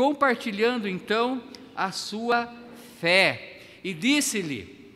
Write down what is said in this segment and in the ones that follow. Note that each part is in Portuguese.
compartilhando então a sua fé. E disse-lhe: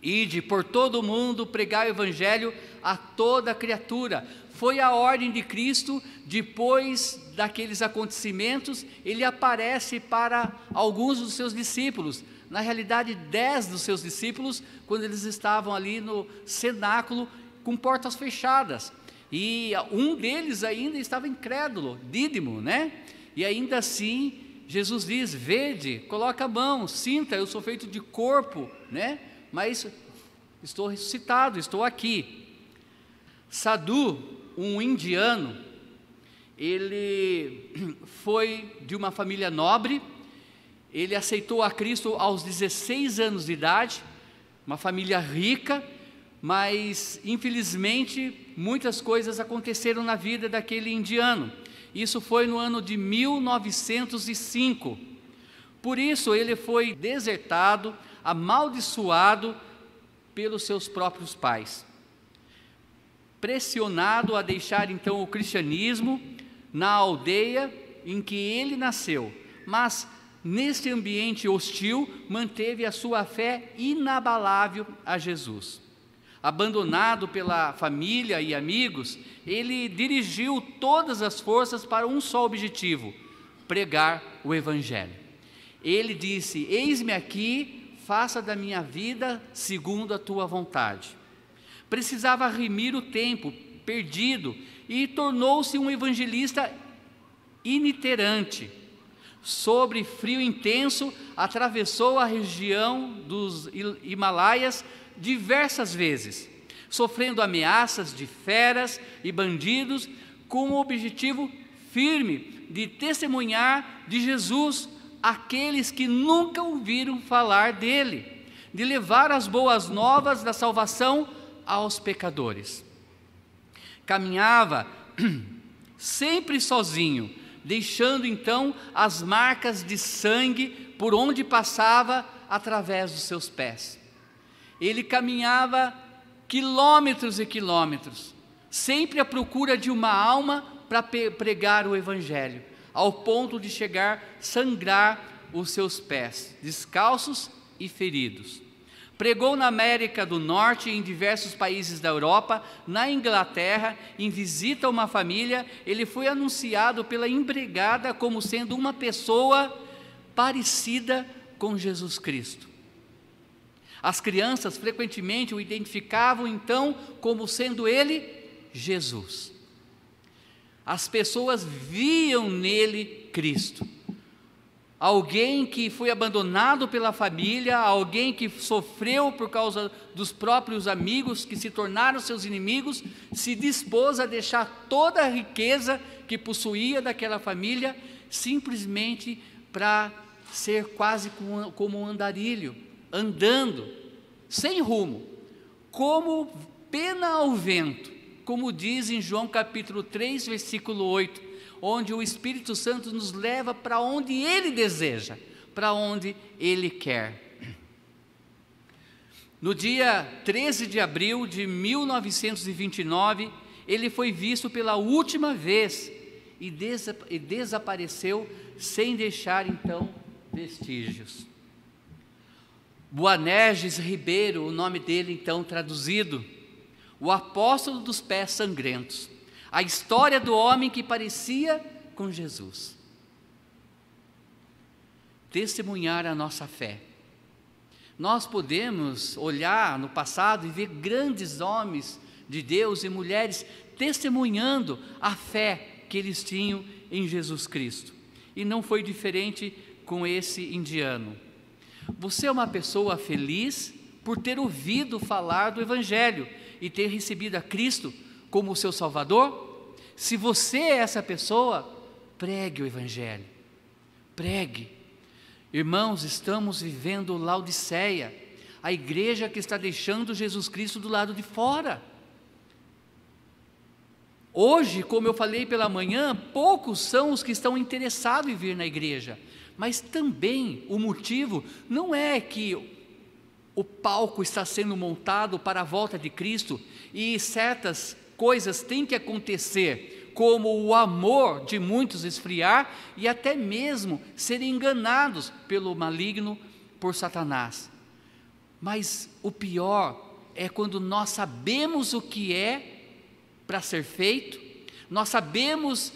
ide por todo o mundo, pregai o evangelho a toda criatura. Foi a ordem de Cristo. Depois daqueles acontecimentos, ele aparece para alguns dos seus discípulos, na realidade 10 dos seus discípulos, quando eles estavam ali no cenáculo com portas fechadas, e um deles ainda estava incrédulo, Dídimo, né? E ainda assim Jesus diz: vede, coloca a mão, sinta, eu sou feito de corpo, né? Mas estou ressuscitado, estou aqui. Sadhu, um indiano, ele foi de uma família nobre, ele aceitou a Cristo aos 16 anos de idade, uma família rica, mas infelizmente muitas coisas aconteceram na vida daquele indiano. Isso foi no ano de 1905. Por isso ele foi desertado, amaldiçoado pelos seus próprios pais, pressionado a deixar então o cristianismo na aldeia em que ele nasceu, mas neste ambiente hostil manteve a sua fé inabalável a Jesus. Abandonado pela família e amigos, ele dirigiu todas as forças para um só objetivo: pregar o evangelho. Ele disse: eis-me aqui, faça da minha vida segundo a tua vontade. Precisava remir o tempo perdido e tornou-se um evangelista itinerante. Sob frio intenso, atravessou a região dos Himalaias diversas vezes, sofrendo ameaças de feras e bandidos, com o objetivo firme de testemunhar de Jesus àqueles que nunca ouviram falar dele, de levar as boas novas da salvação aos pecadores. Caminhava sempre sozinho, deixando então as marcas de sangue por onde passava através dos seus pés. Ele caminhava quilômetros e quilômetros, sempre à procura de uma alma para pregar o evangelho, ao ponto de chegar a sangrar os seus pés, descalços e feridos. Pregou na América do Norte, em diversos países da Europa, na Inglaterra, em visita a uma família. Ele foi anunciado pela empregada como sendo uma pessoa parecida com Jesus Cristo. As crianças frequentemente o identificavam então como sendo ele Jesus. As pessoas viam nele Cristo. Alguém que foi abandonado pela família, alguém que sofreu por causa dos próprios amigos, que se tornaram seus inimigos, se dispôs a deixar toda a riqueza que possuía daquela família, simplesmente para ser quase como um andarilho, andando, sem rumo, como pena ao vento, como diz em João capítulo 3, versículo 8, onde o Espírito Santo nos leva para onde Ele deseja, para onde Ele quer. No dia 13 de abril de 1929, ele foi visto pela última vez e desapareceu sem deixar então vestígios. Boanerges Ribeiro, o nome dele então traduzido, o apóstolo dos pés sangrentos. A história do homem que parecia com Jesus. Testemunhar a nossa fé. Nós podemos olhar no passado e ver grandes homens de Deus e mulheres testemunhando a fé que eles tinham em Jesus Cristo. E não foi diferente com esse indiano. Você é uma pessoa feliz por ter ouvido falar do Evangelho e ter recebido a Cristo como o seu Salvador? Se você é essa pessoa, pregue o Evangelho, pregue. Irmãos, estamos vivendo Laodiceia, a igreja que está deixando Jesus Cristo do lado de fora. Hoje, como eu falei pela manhã, poucos são os que estão interessados em vir na igreja, mas também o motivo não é que o palco está sendo montado para a volta de Cristo e certas coisas têm que acontecer como o amor de muitos esfriar e até mesmo serem enganados pelo maligno, por Satanás. Mas o pior é quando nós sabemos o que é para ser feito, nós sabemos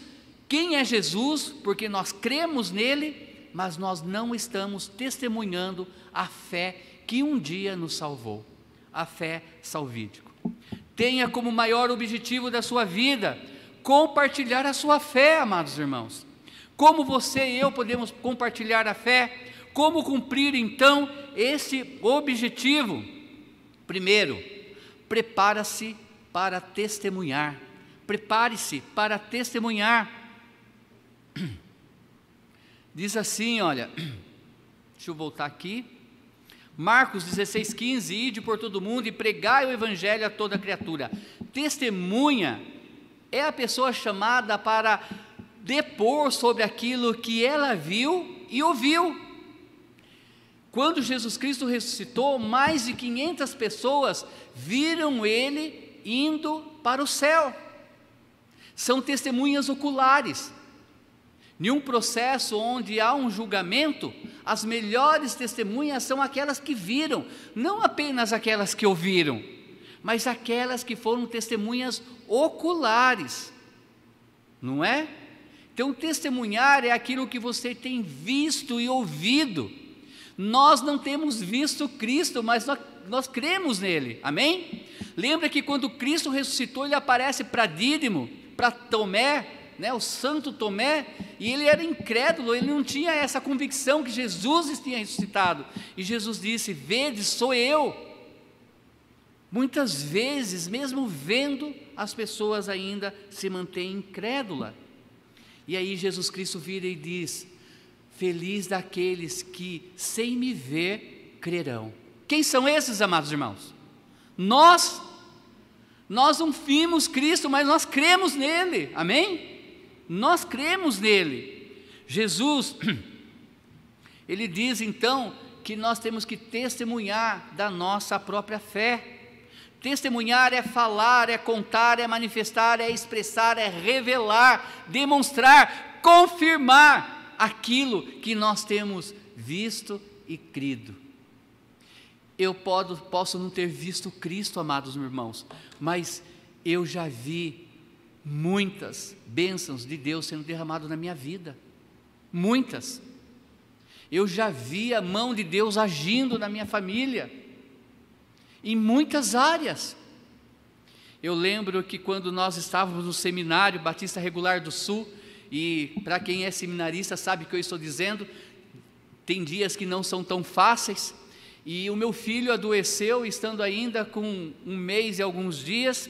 quem é Jesus, porque nós cremos nele, mas nós não estamos testemunhando a fé que um dia nos salvou, a fé salvífica. Tenha como maior objetivo da sua vida compartilhar a sua fé, amados irmãos. Como você e eu podemos compartilhar a fé? Como cumprir então esse objetivo? Primeiro, prepara-se para testemunhar. Prepare-se para testemunhar. Diz assim, olha, deixa eu voltar aqui. Marcos 16,15, ide por todo mundo e pregai o evangelho a toda criatura. Testemunha é a pessoa chamada para depor sobre aquilo que ela viu e ouviu. Quando Jesus Cristo ressuscitou, mais de 500 pessoas viram ele indo para o céu. São testemunhas oculares. Em um processo onde há um julgamento, as melhores testemunhas são aquelas que viram, não apenas aquelas que ouviram, mas aquelas que foram testemunhas oculares, não é? Então, testemunhar é aquilo que você tem visto e ouvido. Nós não temos visto Cristo, mas nós cremos nele, amém? Lembra que quando Cristo ressuscitou, ele aparece para Dídimo, para Tomé, o santo Tomé, e ele era incrédulo, ele não tinha essa convicção que Jesus tinha ressuscitado, e Jesus disse: vede, sou eu. Muitas vezes, mesmo vendo, as pessoas ainda se mantêm incrédulas, e aí Jesus Cristo vira e diz: feliz daqueles que sem me ver crerão. Quem são esses, amados irmãos? Nós não vimos Cristo, mas nós cremos nele, amém? Nós cremos nele. Jesus, ele diz então que nós temos que testemunhar da nossa própria fé. Testemunhar é falar, é contar, é manifestar, é expressar, é revelar, demonstrar, confirmar aquilo que nós temos visto e crido. Eu posso não ter visto Cristo, amados irmãos, mas eu já vi muitas bênçãos de Deus sendo derramadas na minha vida, muitas. Eu já vi a mão de Deus agindo na minha família, em muitas áreas. Eu lembro que quando nós estávamos no seminário Batista Regular do Sul, e para quem é seminarista sabe o que eu estou dizendo, tem dias que não são tão fáceis, e o meu filho adoeceu, estando ainda com 1 mês e alguns dias,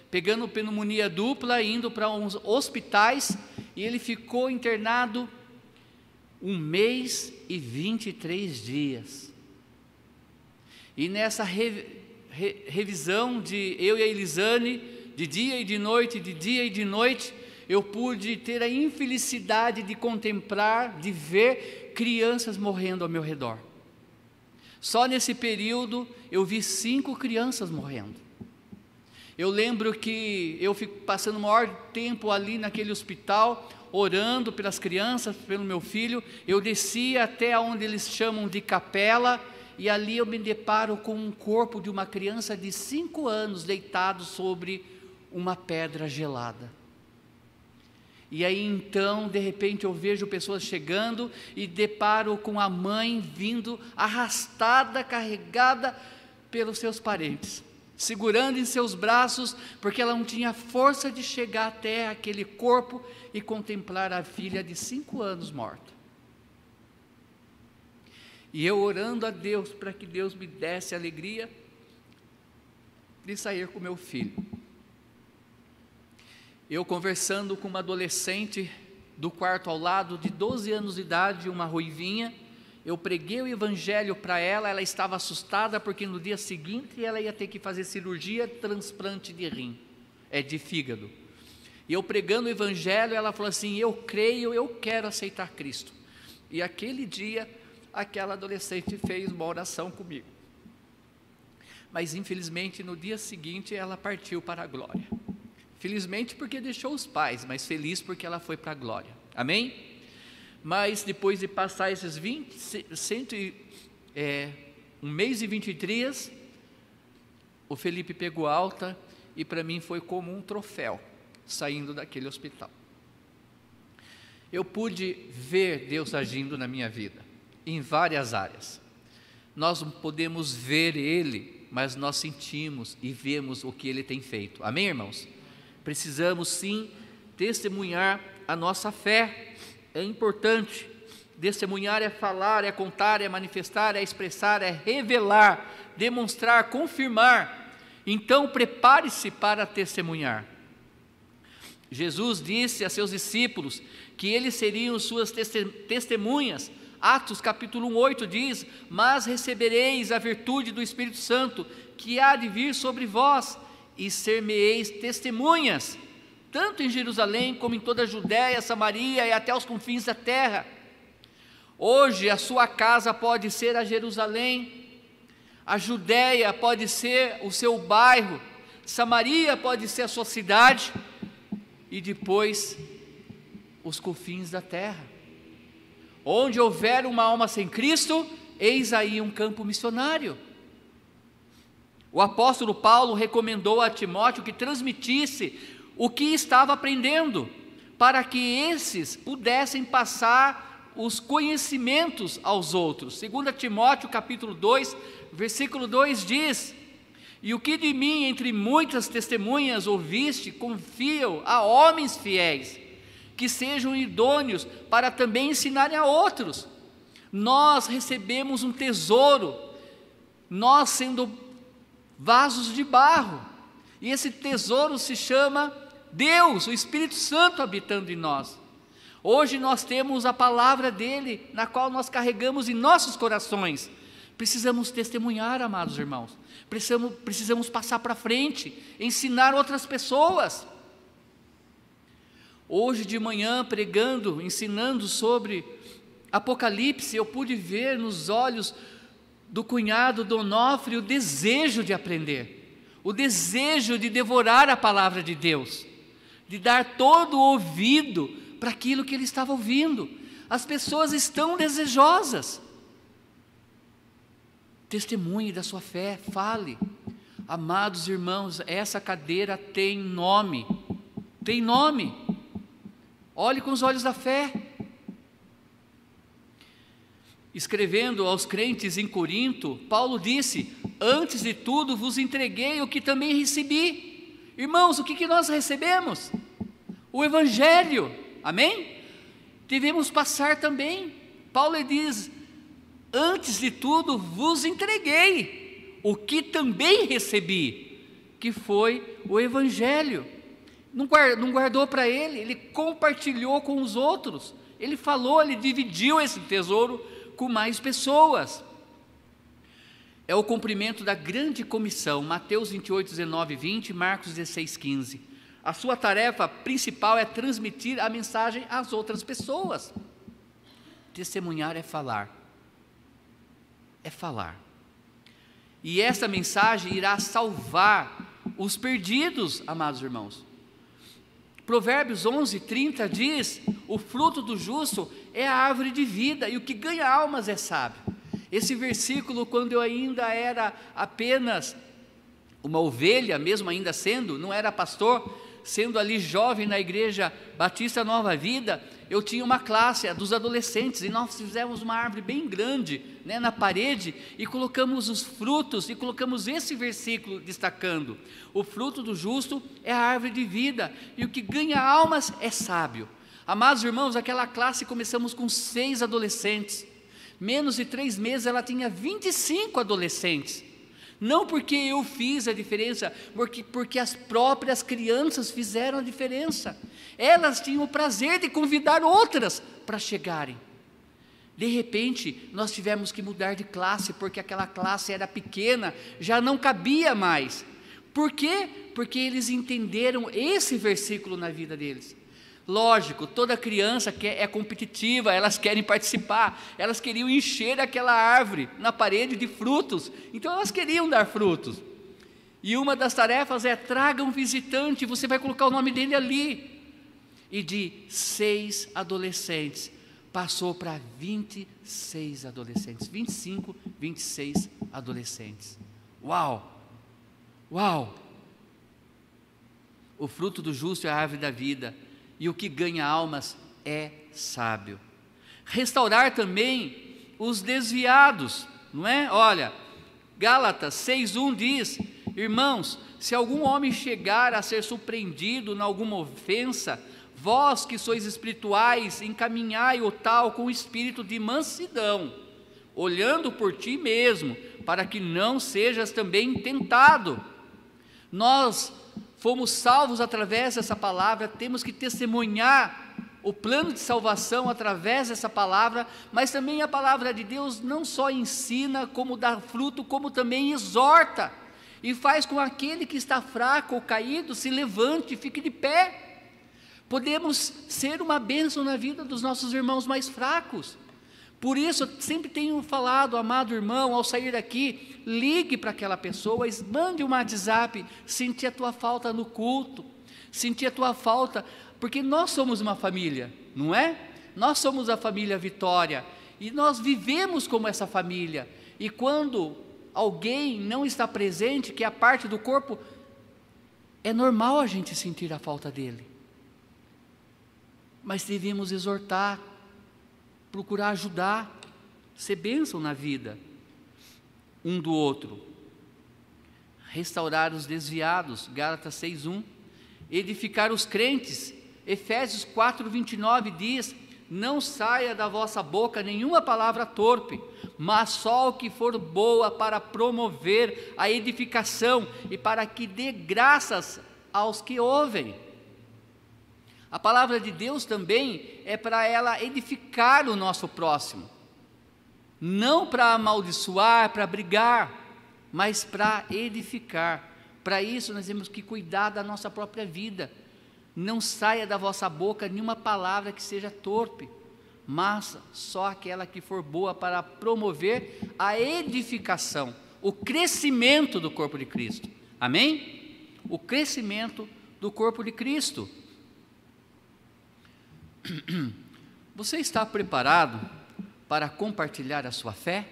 pegando pneumonia dupla, indo para uns hospitais, e ele ficou internado 1 mês e 23 dias. E nessa revisão de eu e a Elisane, de dia e de noite, eu pude ter a infelicidade de contemplar, de ver crianças morrendo ao meu redor. Só nesse período eu vi 5 crianças morrendo. Eu lembro que eu fico passando o maior tempo ali naquele hospital, orando pelas crianças, pelo meu filho. Eu descia até onde eles chamam de capela, e ali eu me deparo com um corpo de uma criança de 5 anos deitado sobre uma pedra gelada. E aí então, de repente, eu vejo pessoas chegando e deparo com a mãe vindo arrastada, carregada pelos seus parentes, segurando em seus braços, porque ela não tinha força de chegar até aquele corpo e contemplar a filha de 5 anos morta. E eu orando a Deus para que Deus me desse a alegria de sair com meu filho. Eu conversando com uma adolescente do quarto ao lado, de 12 anos de idade, uma ruivinha, eu preguei o evangelho para ela, ela estava assustada porque no dia seguinte ela ia ter que fazer cirurgia, transplante de fígado. E eu pregando o evangelho, ela falou assim: eu creio, eu quero aceitar Cristo. E aquele dia, aquela adolescente fez uma oração comigo. Mas infelizmente no dia seguinte ela partiu para a glória. Felizmente porque deixou os pais, mas feliz porque ela foi para a glória. Amém? Mas depois de passar esses 1 mês e 20 dias, o Felipe pegou alta e para mim foi como um troféu saindo daquele hospital. Eu pude ver Deus agindo na minha vida, em várias áreas. Nós não podemos ver Ele, mas nós sentimos e vemos o que Ele tem feito. Amém, irmãos? Precisamos sim testemunhar a nossa fé. É importante. Testemunhar é falar, é contar, é manifestar, é expressar, é revelar, demonstrar, confirmar. Então prepare-se para testemunhar. Jesus disse a seus discípulos que eles seriam suas testemunhas. Atos capítulo 8 diz: mas recebereis a virtude do Espírito Santo, que há de vir sobre vós, e ser-me-eis testemunhas, tanto em Jerusalém como em toda a Judéia, Samaria e até os confins da terra. Hoje a sua casa pode ser a Jerusalém, a Judéia pode ser o seu bairro, Samaria pode ser a sua cidade, e depois os confins da terra. Onde houver uma alma sem Cristo, eis aí um campo missionário. O apóstolo Paulo recomendou a Timóteo que transmitisse o que estava aprendendo, para que esses pudessem passar os conhecimentos aos outros. 2 Timóteo capítulo 2, versículo 2 diz: e o que de mim entre muitas testemunhas ouviste, confia-o a homens fiéis, que sejam idôneos para também ensinarem a outros. Nós recebemos um tesouro, nós sendo vasos de barro, e esse tesouro se chama Deus, o Espírito Santo habitando em nós. Hoje nós temos a palavra dele, na qual nós carregamos em nossos corações. Precisamos testemunhar, amados irmãos, precisamos passar para frente, ensinar outras pessoas. Hoje de manhã, pregando, ensinando sobre Apocalipse, eu pude ver nos olhos do cunhado do Onofre o desejo de aprender, o desejo de devorar a palavra de Deus, de dar todo o ouvido para aquilo que ele estava ouvindo. As pessoas estão desejosas. Testemunhe da sua fé, fale. Amados irmãos, essa cadeira tem nome, tem nome. Olhe com os olhos da fé. Escrevendo aos crentes em Corinto, Paulo disse: antes de tudo vos entreguei o que também recebi. Irmãos, o que nós recebemos? O Evangelho, amém? Devemos passar também. Paulo diz: antes de tudo vos entreguei o que também recebi, que foi o Evangelho. Não guardou para ele, ele compartilhou com os outros, ele falou, ele dividiu esse tesouro com mais pessoas. É o cumprimento da grande comissão, Mateus 28, 19 e 20, Marcos 16, 15. A sua tarefa principal é transmitir a mensagem às outras pessoas. Testemunhar é falar. É falar. E essa mensagem irá salvar os perdidos, amados irmãos. Provérbios 11, 30 diz: o fruto do justo é a árvore de vida, e o que ganha almas é sábio. Esse versículo, quando eu ainda era apenas uma ovelha, mesmo ainda sendo, não era pastor, sendo ali jovem na igreja Batista Nova Vida, eu tinha uma classe, a dos adolescentes, e nós fizemos uma árvore bem grande, na parede, e colocamos os frutos, e colocamos esse versículo destacando: o fruto do justo é a árvore de vida, e o que ganha almas é sábio. Amados irmãos, aquela classe começamos com 6 adolescentes, menos de 3 meses ela tinha 25 adolescentes. Não porque eu fiz a diferença, porque as próprias crianças fizeram a diferença. Elas tinham o prazer de convidar outras para chegarem. De repente, nós tivemos que mudar de classe, porque aquela classe era pequena, já não cabia mais. Por quê? Porque eles entenderam esse versículo na vida deles. Lógico, toda criança é competitiva, elas querem participar, elas queriam encher aquela árvore na parede de frutos, então elas queriam dar frutos. E uma das tarefas é: traga um visitante, você vai colocar o nome dele ali. E de 6 adolescentes, passou para 26 adolescentes, 25, 26 adolescentes. Uau! Uau! O fruto do justo é a árvore da vida, e o que ganha almas é sábio. Restaurar também os desviados, não é? Olha, Gálatas 6:1 diz: irmãos, se algum homem chegar a ser surpreendido em alguma ofensa, vós que sois espirituais, encaminhai o tal com o espírito de mansidão, olhando por ti mesmo, para que não sejas também tentado. Nós fomos salvos através dessa palavra, temos que testemunhar o plano de salvação através dessa palavra, mas também a palavra de Deus não só ensina como dá fruto, como também exorta, e faz com aquele que está fraco ou caído se levante e fique de pé. Podemos ser uma bênção na vida dos nossos irmãos mais fracos. Por isso, eu sempre tenho falado, amado irmão, ao sair daqui, ligue para aquela pessoa, mande um WhatsApp, senti a tua falta no culto, senti a tua falta, porque nós somos uma família, não é? Nós somos a família Vitória, e nós vivemos como essa família, e quando alguém não está presente, que é a parte do corpo, é normal a gente sentir a falta dele, mas devemos exortar, procurar ajudar, ser bênção na vida um do outro. Restaurar os desviados, Gálatas 6:1. Edificar os crentes, Efésios 4:29 diz: não saia da vossa boca nenhuma palavra torpe, mas só o que for boa para promover a edificação e para que dê graças aos que ouvem. A palavra de Deus também é para ela edificar o nosso próximo, não para amaldiçoar, para brigar, mas para edificar. Para isso nós temos que cuidar da nossa própria vida. Não saia da vossa boca nenhuma palavra que seja torpe, mas só aquela que for boa para promover a edificação, o crescimento do corpo de Cristo. Amém? O crescimento do corpo de Cristo. Você está preparado para compartilhar a sua fé?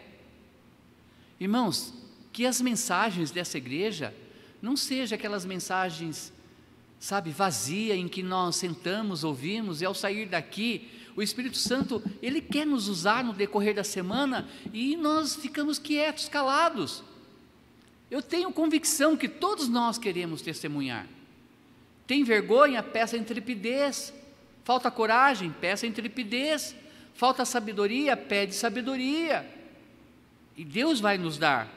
Irmãos, que as mensagens dessa igreja não sejam aquelas mensagens, sabe, vazia, em que nós sentamos, ouvimos, e ao sair daqui, o Espírito Santo, Ele quer nos usar no decorrer da semana, e nós ficamos quietos, calados. Eu tenho convicção que todos nós queremos testemunhar. Tem vergonha? Peça intrepidez. Falta coragem? Peça intrepidez. Falta sabedoria? Pede sabedoria. E Deus vai nos dar.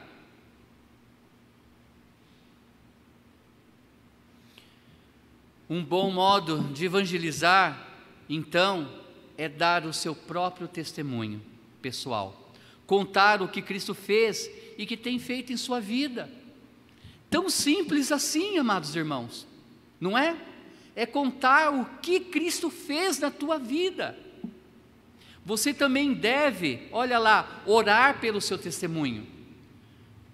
Um bom modo de evangelizar, então, é dar o seu próprio testemunho pessoal. Contar o que Cristo fez e que tem feito em sua vida. Tão simples assim, amados irmãos, não é? É contar o que Cristo fez na tua vida. Você também deve, olha lá, orar pelo seu testemunho.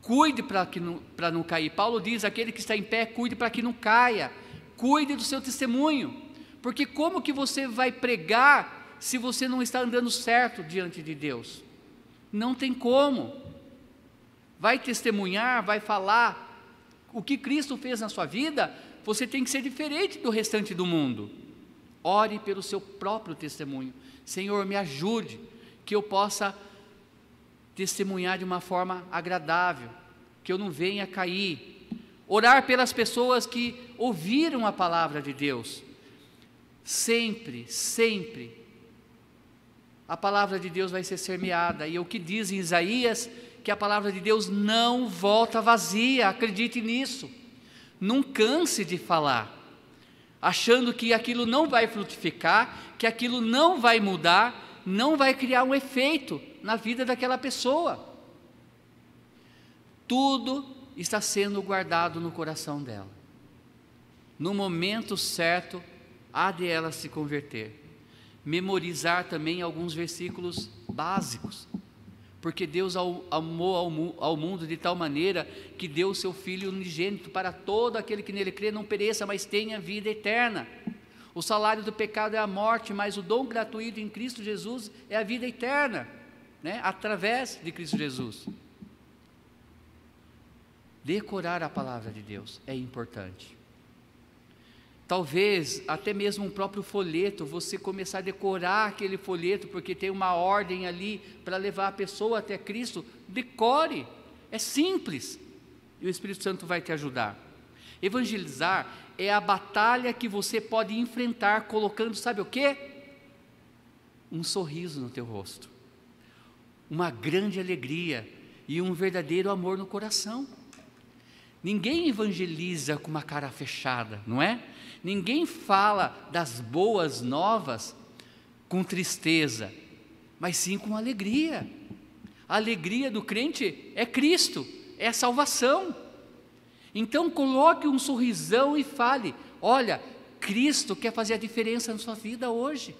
Cuide para não cair. Paulo diz: aquele que está em pé, cuide para que não caia. Cuide do seu testemunho, porque como que você vai pregar se você não está andando certo diante de Deus? Não tem como. Vai testemunhar, vai falar o que Cristo fez na sua vida, você tem que ser diferente do restante do mundo. Ore pelo seu próprio testemunho. Senhor, me ajude, que eu possa testemunhar de uma forma agradável, que eu não venha cair. Orar pelas pessoas que ouviram a palavra de Deus. Sempre, sempre, a palavra de Deus vai ser semeada. E é o que diz em Isaías, que a palavra de Deus não volta vazia. Acredite nisso. Não canse de falar, achando que aquilo não vai frutificar, que aquilo não vai mudar, não vai criar um efeito na vida daquela pessoa. Tudo está sendo guardado no coração dela. No momento certo, há de ela se converter. Memorizar também alguns versículos básicos, porque Deus amou ao mundo de tal maneira que deu o seu Filho unigênito para todo aquele que nele crê não pereça, mas tenha vida eterna. O salário do pecado é a morte, mas o dom gratuito em Cristo Jesus é a vida eterna, né? Através de Cristo Jesus. Decorar a palavra de Deus é importante. Talvez até mesmo um próprio folheto, você começar a decorar aquele folheto, porque tem uma ordem ali para levar a pessoa até Cristo. Decore, é simples, e o Espírito Santo vai te ajudar. Evangelizar é a batalha que você pode enfrentar colocando, sabe o quê? Um sorriso no teu rosto, uma grande alegria e um verdadeiro amor no coração. Ninguém evangeliza com uma cara fechada, não é? Ninguém fala das boas novas com tristeza, mas sim com alegria. A alegria do crente é Cristo, é a salvação. Então coloque um sorrisão e fale: olha, Cristo quer fazer a diferença na sua vida hoje.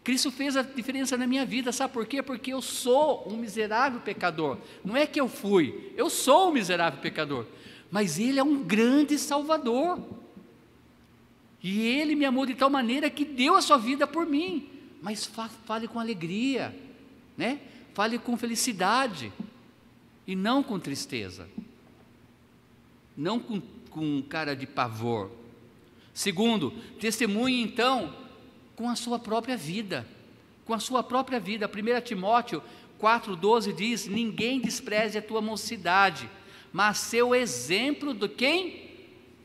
Cristo fez a diferença na minha vida, sabe por quê? Porque eu sou um miserável pecador. Não é que eu fui, eu sou um miserável pecador, mas Ele é um grande Salvador. E Ele me amou de tal maneira que deu a sua vida por mim. Mas fale com alegria, né? Fale com felicidade, e não com tristeza, não com cara de pavor. Segundo, testemunhe então com a sua própria vida, com a sua própria vida. 1 Timóteo 4,12 diz: ninguém despreze a tua mocidade, mas seu exemplo de quem?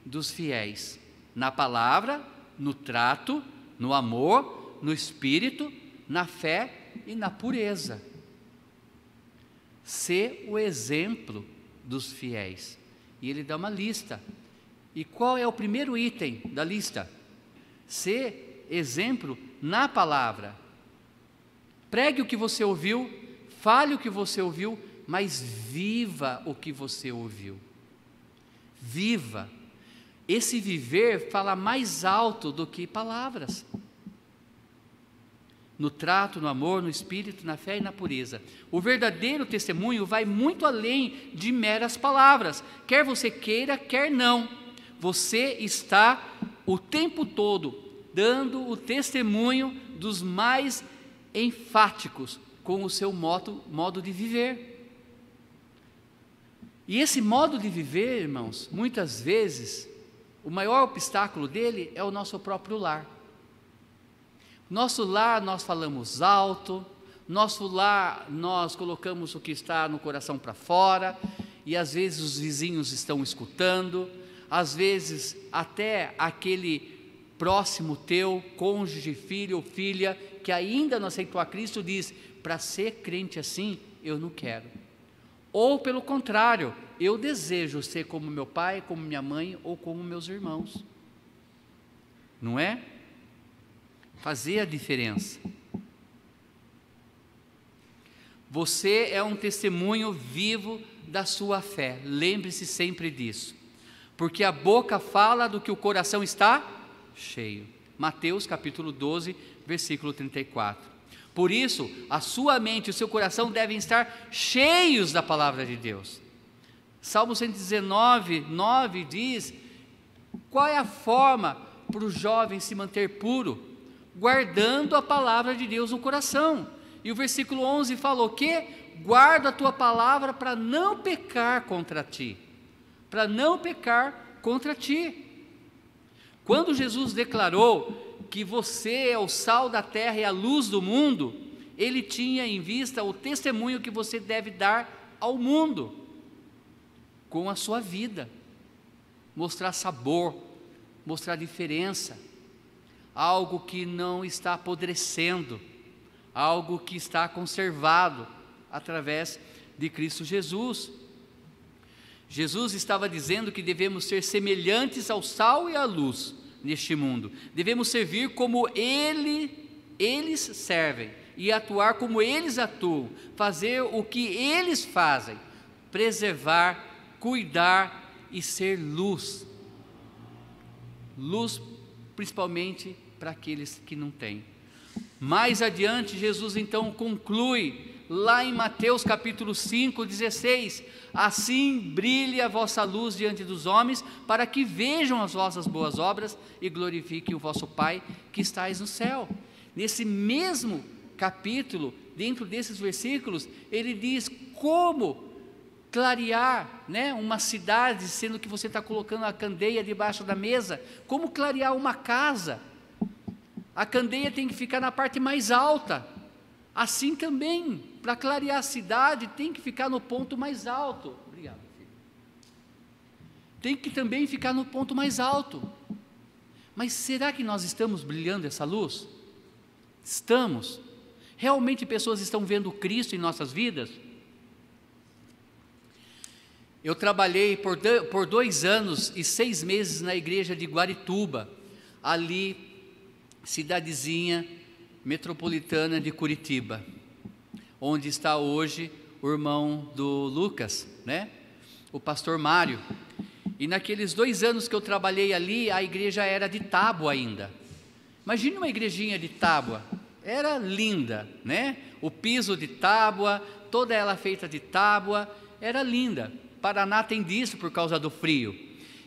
Dos fiéis, na palavra, no trato, no amor, no espírito, na fé e na pureza. Ser o exemplo dos fiéis. E ele dá uma lista. E qual é o primeiro item da lista? Ser exemplo na palavra. Pregue o que você ouviu, fale o que você ouviu, mas viva o que você ouviu. Viva. Esse viver fala mais alto do que palavras. No trato, no amor, no espírito, na fé e na pureza. O verdadeiro testemunho vai muito além de meras palavras. Quer você queira, quer não. Você está o tempo todo dando o testemunho dos mais enfáticos com o seu modo de viver. E esse modo de viver, irmãos, muitas vezes o maior obstáculo dele é o nosso próprio lar. Nosso lar nós falamos alto, nosso lar nós colocamos o que está no coração para fora, e às vezes os vizinhos estão escutando, às vezes até aquele próximo teu, cônjuge, filho ou filha, que ainda não aceitou a Cristo, diz: para ser crente assim, eu não quero. Ou pelo contrário, eu desejo ser como meu pai, como minha mãe ou como meus irmãos. Não é? Fazer a diferença. Você é um testemunho vivo da sua fé. Lembre-se sempre disso. Porque a boca fala do que o coração está cheio. Mateus capítulo 12, versículo 34. Por isso, a sua mente e o seu coração devem estar cheios da palavra de Deus. Salmo 119, 9 diz: qual é a forma para o jovem se manter puro? Guardando a palavra de Deus no coração. E o versículo 11 falou que: guarda a tua palavra para não pecar contra ti. Para não pecar contra ti. Quando Jesus declarou que você é o sal da terra e a luz do mundo, Ele tinha em vista o testemunho que você deve dar ao mundo, com a sua vida, mostrar sabor, mostrar diferença, algo que não está apodrecendo, algo que está conservado através de Cristo Jesus. Jesus estava dizendo que devemos ser semelhantes ao sal e à luz neste mundo, devemos servir como eles servem e atuar como eles atuam, fazer o que eles fazem, preservar, cuidar e ser luz, principalmente para aqueles que não têm. Mais adiante, Jesus então conclui lá em Mateus capítulo 5:16, assim brilhe a vossa luz diante dos homens, para que vejam as vossas boas obras e glorifiquem o vosso Pai que estais no céu. Nesse mesmo capítulo, dentro desses versículos, ele diz como clarear, né, uma cidade, sendo que você está colocando a candeia debaixo da mesa, como clarear uma casa. A candeia tem que ficar na parte mais alta. Assim também, para clarear a cidade, tem que ficar no ponto mais alto. Obrigado, filho. Tem que também ficar no ponto mais alto. Mas será que nós estamos brilhando essa luz? Estamos. Realmente pessoas estão vendo Cristo em nossas vidas? Eu trabalhei por 2 anos e 6 meses na igreja de Guarituba, ali, cidadezinha metropolitana de Curitiba, onde está hoje o irmão do Lucas, né? O pastor Mário. E naqueles 2 anos que eu trabalhei ali, a igreja era de tábua ainda. Imagine uma igrejinha de tábua, era linda, né? O piso de tábua, toda ela feita de tábua, era linda. Paraná tem disso por causa do frio.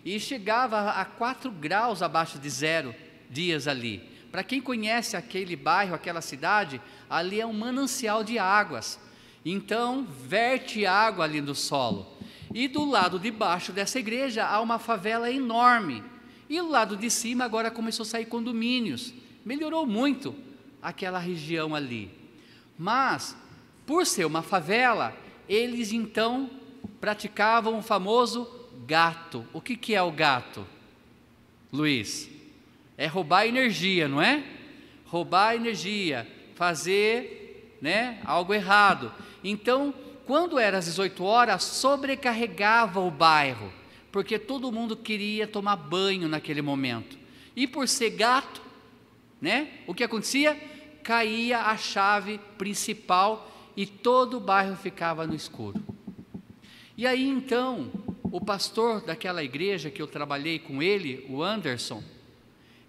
E chegava a 4 graus abaixo de zero dias ali. Para quem conhece aquele bairro, aquela cidade, ali é um manancial de águas. Então, verte água ali no solo. E do lado de baixo dessa igreja há uma favela enorme. E do lado de cima agora começou a sair condomínios. Melhorou muito aquela região ali. Mas, por ser uma favela, eles então praticavam o famoso gato. O que é o gato, Luiz? É roubar energia, não é? Roubar energia, fazer, né, algo errado. Então, quando era às 18 horas, sobrecarregava o bairro, porque todo mundo queria tomar banho naquele momento. E por ser gato, né, o que acontecia? Caía a chave principal e todo o bairro ficava no escuro. E aí então, o pastor daquela igreja que eu trabalhei com ele, o Anderson,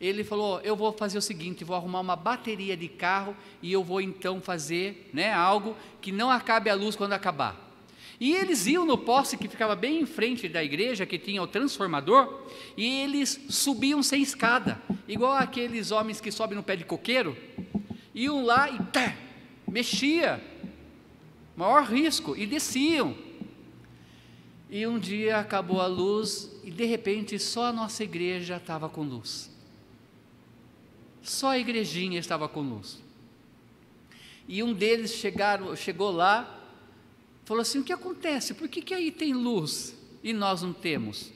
ele falou, eu vou fazer o seguinte, vou arrumar uma bateria de carro e eu vou então fazer, né, algo que não acabe a luz quando acabar. E eles iam no poste que ficava bem em frente da igreja, que tinha o transformador, e eles subiam sem escada, igual aqueles homens que sobem no pé de coqueiro, iam lá e mexia, maior risco, e desciam. E um dia acabou a luz e de repente só a nossa igreja estava com luz. Só a igrejinha estava com luz. E um deles chegou lá, falou assim, o que acontece? Por que aí tem luz e nós não temos?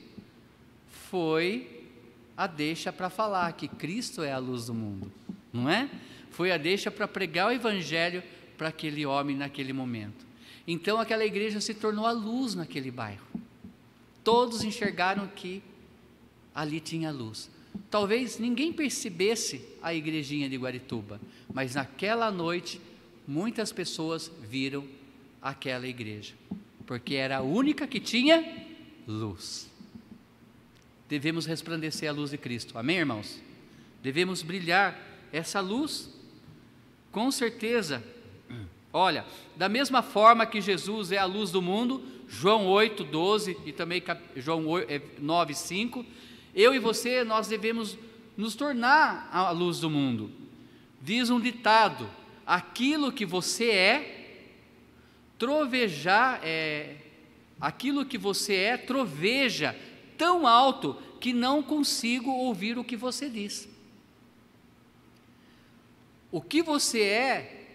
Foi a deixa para falar que Cristo é a luz do mundo, não é? Foi a deixa para pregar o evangelho para aquele homem naquele momento. Então aquela igreja se tornou a luz naquele bairro. Todos enxergaram que ali tinha luz. Talvez ninguém percebesse a igrejinha de Guarituba, mas naquela noite muitas pessoas viram aquela igreja, porque era a única que tinha luz. Devemos resplandecer a luz de Cristo, amém, irmãos? Devemos brilhar essa luz, com certeza. Olha, da mesma forma que Jesus é a luz do mundo, João 8:12 e também João 9:5, eu e você, nós devemos nos tornar a luz do mundo. Diz um ditado, aquilo que você é, troveja tão alto que não consigo ouvir o que você diz. O que você é,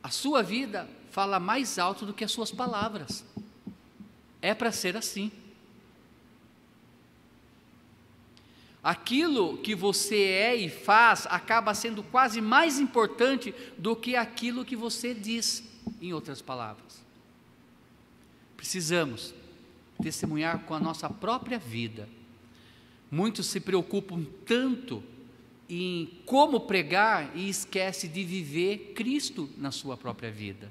a sua vida fala mais alto do que as suas palavras. É para ser assim. Aquilo que você é e faz acaba sendo quase mais importante do que aquilo que você diz, em outras palavras. Precisamos testemunhar com a nossa própria vida. Muitos se preocupam tanto em como pregar e esquece de viver Cristo na sua própria vida.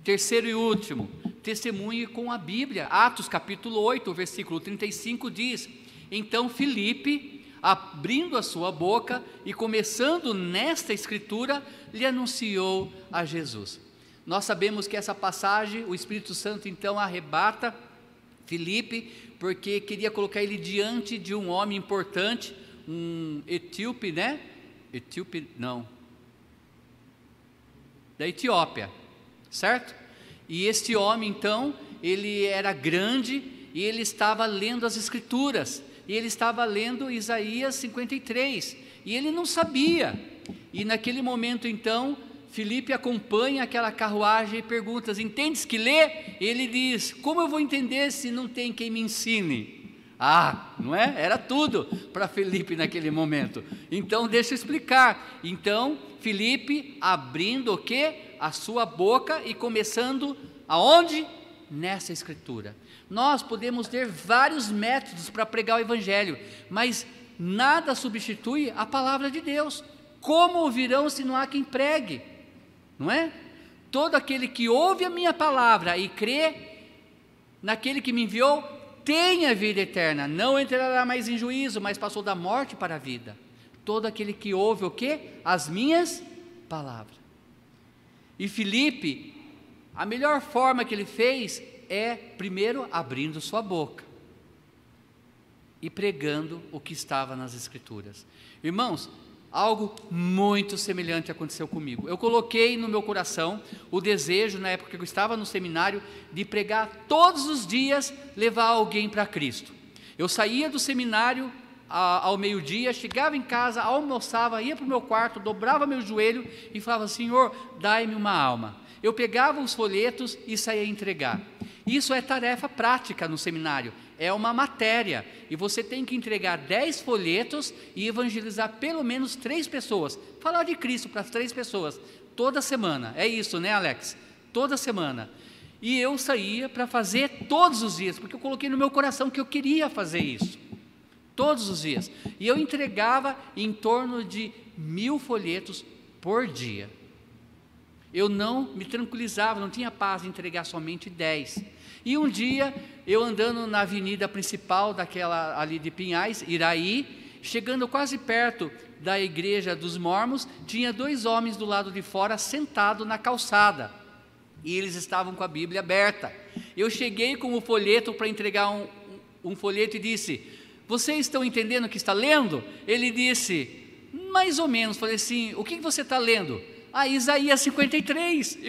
Terceiro e último, testemunhe com a Bíblia. Atos capítulo 8, versículo 35 diz, então Filipe, abrindo a sua boca e começando nesta escritura, lhe anunciou a Jesus. Nós sabemos que essa passagem, o Espírito Santo então arrebata Filipe, porque queria colocar ele diante de um homem importante, um etíope, né? Etíope, não, da Etiópia, certo? E este homem então, ele era grande e ele estava lendo as Escrituras, e ele estava lendo Isaías 53, e ele não sabia, e naquele momento então, Filipe acompanha aquela carruagem e pergunta: entendes que lê? Ele diz: como eu vou entender se não tem quem me ensine? Não é? Era tudo para Filipe naquele momento. Então deixa eu explicar. Então Filipe abrindo o quê? A sua boca e começando aonde? Nessa Escritura. Nós podemos ter vários métodos para pregar o Evangelho, mas nada substitui a palavra de Deus. Como ouvirão se não há quem pregue? Não é? Todo aquele que ouve a minha palavra e crê naquele que me enviou, tem a vida eterna, não entrará mais em juízo, mas passou da morte para a vida. Todo aquele que ouve o quê? As minhas palavras. E Filipe, a melhor forma que ele fez é, primeiro, abrindo sua boca e pregando o que estava nas Escrituras. Irmãos, algo muito semelhante aconteceu comigo. Eu coloquei no meu coração o desejo, na época que eu estava no seminário, de pregar todos os dias, levar alguém para Cristo. Eu saía do seminário ao meio-dia, chegava em casa, almoçava, ia para o meu quarto, dobrava meu joelho e falava: Senhor, dai-me uma alma. Eu pegava os folhetos e saía a entregar. Isso é tarefa prática no seminário, é uma matéria, e você tem que entregar 10 folhetos e evangelizar pelo menos 3 pessoas, falar de Cristo para as 3 pessoas, toda semana. É isso, né, Alex? Toda semana. E eu saía para fazer todos os dias, porque eu coloquei no meu coração que eu queria fazer isso, todos os dias, e eu entregava em torno de 1000 folhetos por dia. Eu não me tranquilizava, não tinha paz de entregar somente 10. E um dia, eu andando na avenida principal daquela ali de Pinhais, Iraí, chegando quase perto da igreja dos Mormons, tinha 2 homens do lado de fora sentados na calçada, e eles estavam com a Bíblia aberta. Eu cheguei com o folheto para entregar um folheto e disse: vocês estão entendendo o que está lendo? Ele disse: mais ou menos. Falei assim: o que você está lendo? Isaías 53.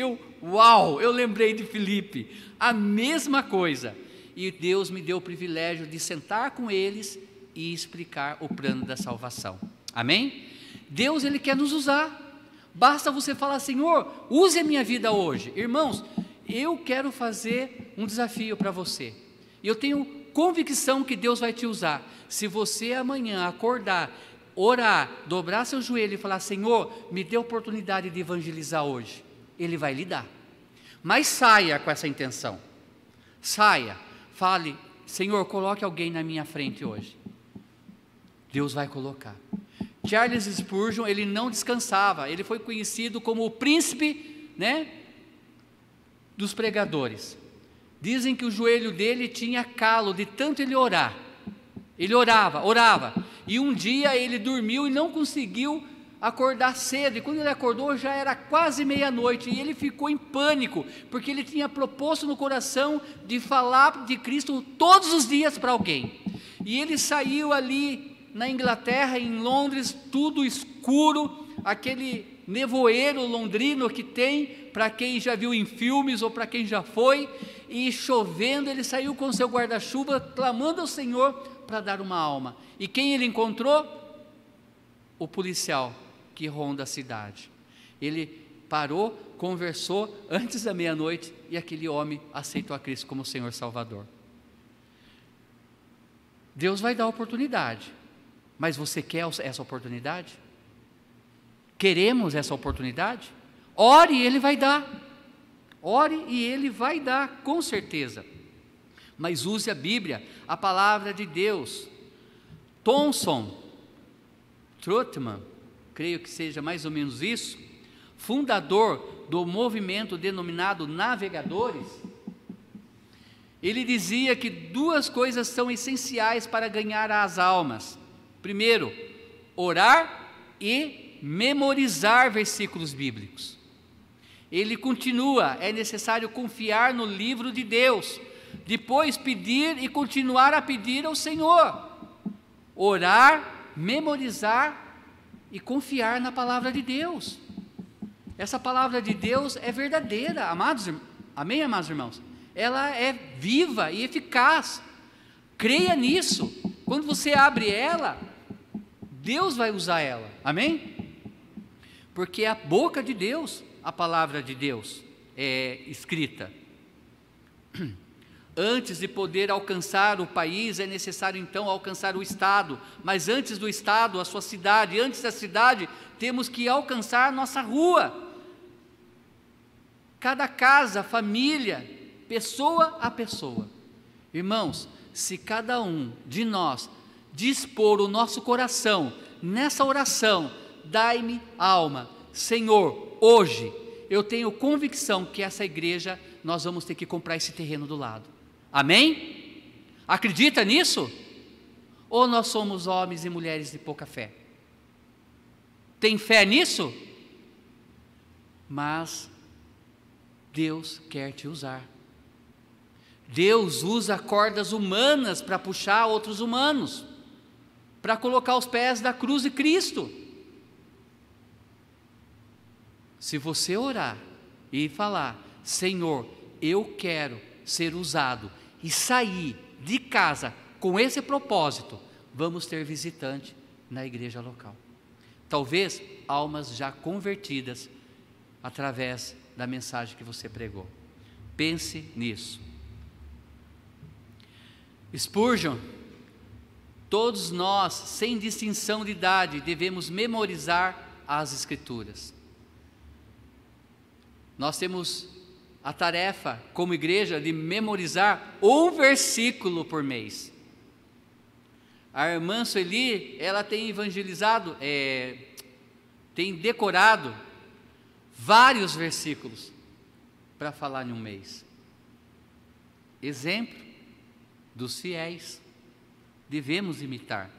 Uau, eu lembrei de Filipe, a mesma coisa. E Deus me deu o privilégio de sentar com eles e explicar o plano da salvação. Amém? Deus, Ele quer nos usar. Basta você falar: Senhor, use a minha vida hoje. Irmãos, eu quero fazer um desafio para você. E eu tenho convicção que Deus vai te usar. Se você amanhã acordar, orar, dobrar seu joelho e falar: Senhor, me dê a oportunidade de evangelizar hoje, Ele vai lhe dar. Mas saia com essa intenção. Saia, fale: Senhor, coloque alguém na minha frente hoje. Deus vai colocar. Charles Spurgeon, ele não descansava, ele foi conhecido como o príncipe, né, dos pregadores. Dizem que o joelho dele tinha calo de tanto ele orar. Ele orava, e um dia ele dormiu e não conseguiu acordar cedo, e quando ele acordou já era quase meia-noite, e ele ficou em pânico, porque ele tinha proposto no coração de falar de Cristo todos os dias para alguém. E ele saiu ali na Inglaterra, em Londres, tudo escuro, aquele nevoeiro londrino que tem, para quem já viu em filmes ou para quem já foi, e chovendo, ele saiu com seu guarda-chuva, clamando ao Senhor para dar uma alma. E quem ele encontrou? O policial que ronda a cidade. Ele parou, conversou antes da meia-noite, e aquele homem aceitou a Cristo como Senhor Salvador. Deus vai dar oportunidade, mas você quer essa oportunidade? Queremos essa oportunidade? Ore e Ele vai dar. Ore e Ele vai dar, com certeza. Mas use a Bíblia, a palavra de Deus. Thomson Trotman, creio que seja mais ou menos isso, fundador do movimento denominado Navegadores, ele dizia que 2 coisas são essenciais para ganhar as almas. Primeiro, orar e memorizar versículos bíblicos. Ele continua: é necessário confiar no livro de Deus, depois pedir e continuar a pedir ao Senhor, orar, memorizar e confiar na palavra de Deus. Essa palavra de Deus é verdadeira, amados, amém, amados irmãos? Ela é viva e eficaz. Creia nisso. Quando você abre ela, Deus vai usar ela, amém? Porque é a boca de Deus, a palavra de Deus é escrita. Antes de poder alcançar o país, é necessário então alcançar o estado, mas antes do estado, a sua cidade, antes da cidade, temos que alcançar a nossa rua. Cada casa, família, pessoa a pessoa. Irmãos, se cada um de nós dispor o nosso coração nessa oração, dai-me alma, Senhor, hoje eu tenho convicção que essa igreja, nós vamos ter que comprar esse terreno do lado, amém? Acredita nisso? Ou nós somos homens e mulheres de pouca fé? Tem fé nisso? Mas Deus quer te usar. Deus usa cordas humanas para puxar outros humanos, para colocar os pés da cruz de Cristo. Se você orar e falar: Senhor, eu quero ser usado, e sair de casa com esse propósito, vamos ter visitante na igreja local. Talvez almas já convertidas através da mensagem que você pregou. Pense nisso. Spurgeon: todos nós, sem distinção de idade, devemos memorizar as Escrituras. Nós temos a tarefa, como igreja, de memorizar um versículo por mês. A irmã Sueli, ela tem evangelizado, tem decorado vários versículos para falar em um mês. Exemplo dos fiéis, devemos imitar.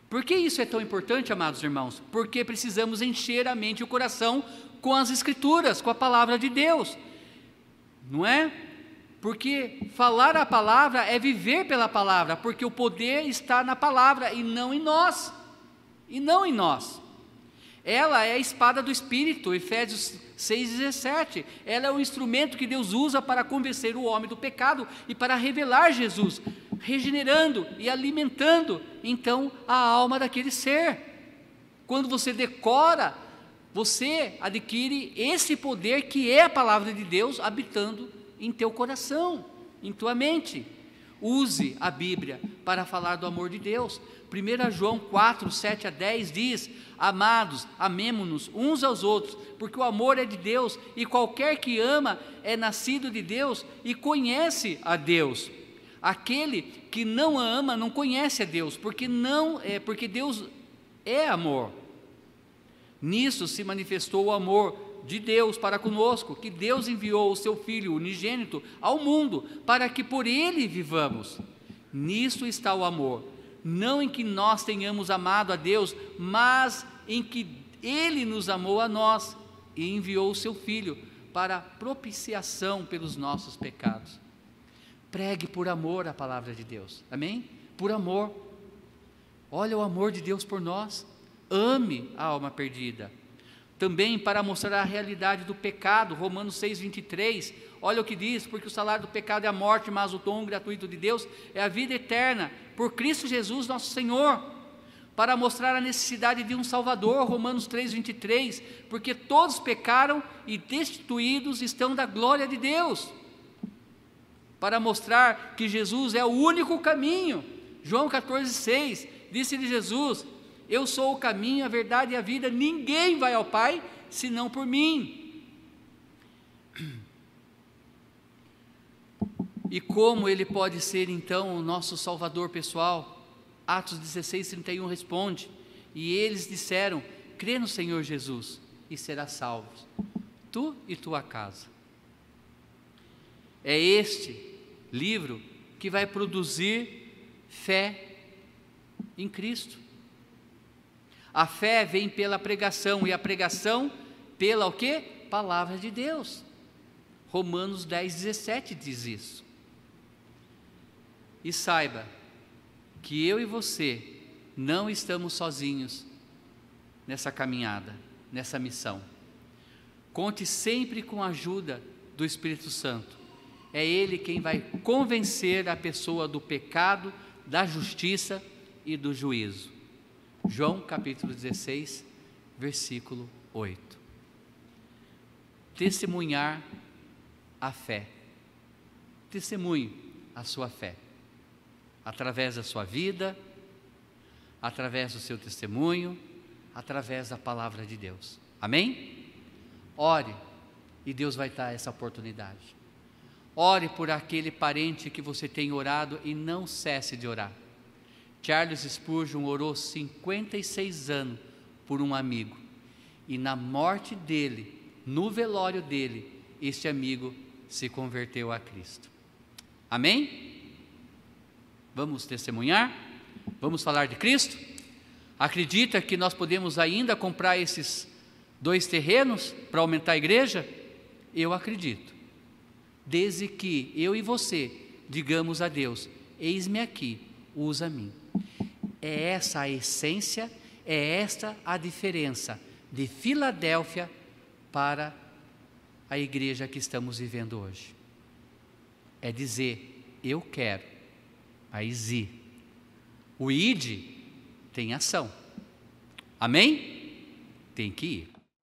Por que isso é tão importante, amados irmãos? Porque precisamos encher a mente e o coração com as Escrituras, com a palavra de Deus, não é? Porque falar a palavra é viver pela palavra, porque o poder está na palavra e não em nós, Ela é a espada do Espírito, Efésios 6,17. Ela é o instrumento que Deus usa para convencer o homem do pecado e para revelar Jesus, regenerando e alimentando então a alma daquele ser. Quando você decora, você adquire esse poder que é a palavra de Deus habitando em teu coração, em tua mente. Use a Bíblia para falar do amor de Deus. 1 João 4, 7 a 10 diz: amados, amemo-nos uns aos outros, porque o amor é de Deus, e qualquer que ama é nascido de Deus e conhece a Deus. Aquele que não ama não conhece a Deus, porque Deus é amor. Nisso se manifestou o amor de Deus para conosco, que Deus enviou o seu Filho unigênito ao mundo, para que por ele vivamos. Nisso está o amor, não em que nós tenhamos amado a Deus, mas em que Ele nos amou a nós e enviou o seu Filho para propiciação pelos nossos pecados. Pregue por amor a palavra de Deus, amém? Por amor. Olha o amor de Deus por nós. Ame a alma perdida. Também para mostrar a realidade do pecado, Romanos 6, 23, olha o que diz: porque o salário do pecado é a morte, mas o dom gratuito de Deus é a vida eterna, por Cristo Jesus nosso Senhor. Para mostrar a necessidade de um Salvador, Romanos 3, 23, porque todos pecaram e destituídos estão da glória de Deus. Para mostrar que Jesus é o único caminho, João 14, 6, disse-lhe Jesus: eu sou o caminho, a verdade e a vida, ninguém vai ao Pai, senão por mim. E como Ele pode ser então o nosso Salvador pessoal? Atos 16, 31 responde: e eles disseram: crê no Senhor Jesus e serás salvo, tu e tua casa. É este livro que vai produzir fé em Cristo. A fé vem pela pregação, e a pregação pela o quê? palavra de Deus. Romanos 10:17 diz isso. E saiba que eu e você não estamos sozinhos nessa caminhada, nessa missão. Conte sempre com a ajuda do Espírito Santo. É Ele quem vai convencer a pessoa do pecado, da justiça e do juízo. João capítulo 16, versículo 8. Testemunhar a fé. Testemunhe a sua fé. Através da sua vida, através do seu testemunho, através da palavra de Deus. Amém? Ore e Deus vai dar essa oportunidade. Ore por aquele parente que você tem orado e não cesse de orar. Charles Spurgeon orou 56 anos por um amigo. E na morte dele, no velório dele, este amigo se converteu a Cristo. Amém? Vamos testemunhar? Vamos falar de Cristo? Acredita que nós podemos ainda comprar esses 2 terrenos para aumentar a igreja? Eu acredito. Desde que eu e você digamos a Deus: eis-me aqui, usa-me. É essa a essência, é esta a diferença de Filadélfia para a igreja que estamos vivendo hoje. É dizer: eu quero, mas ir. O ide tem ação. Amém? Tem que ir.